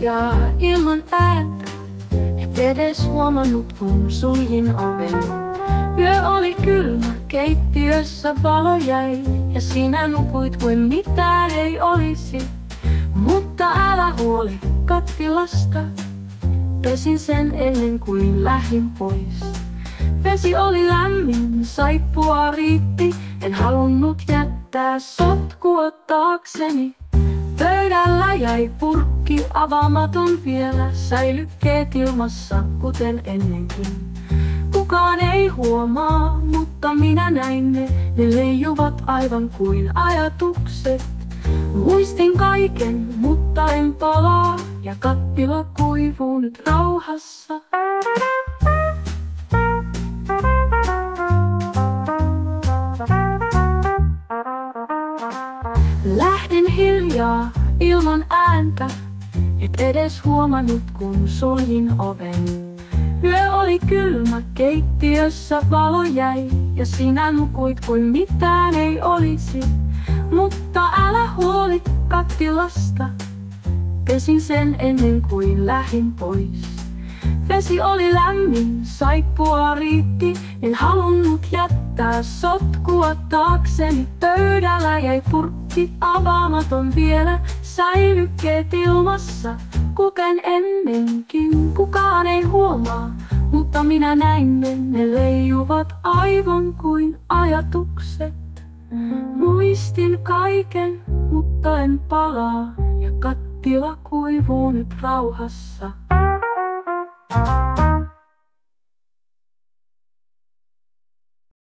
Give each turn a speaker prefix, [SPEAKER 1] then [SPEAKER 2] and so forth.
[SPEAKER 1] hiljaa ilman ääntä, et edes huomannut kun suljin oven. Yö oli kylmä, keittiössä valo jäi, ja sinä nukuit kuin mitään ei olisi. Mutta älä huoli kattilasta, pesin sen ennen kuin lähdin pois. Vesi oli lämmin, saippua riitti, en halunnut jättää sotkua taakseni. Pöydällä jäi purkki avaamaton vielä, säilykkeet ilmassa kuten ennenkin. Kukaan ei huomaa, mutta minä näin ne leijuvat aivan kuin ajatukset. Muistin kaiken, mutta en palaa, ja kattila kuivuu nyt rauhassa. Lähdin hiljaa ilman ääntä, et edes huomannut kun suljin oven. Yö oli kylmä, keittiössä valo jäi, ja sinä nukuit kuin mitään ei olisi. Mutta älä huoli kattilasta, pesin sen ennen kuin lähdin pois. Vesi oli lämmin, saippua riitti, en halunnut jättää sotkua taakseni. Pöydällä jäi purkki avaamaton vielä, säilykkeet ilmassa kuten ennenkin. Kukaan ei huomaa, mutta minä näin ne leijuvat aivan kuin ajatukset. Muistin kaiken, mutta en palaa, ja kattila kuivuu nyt rauhassa.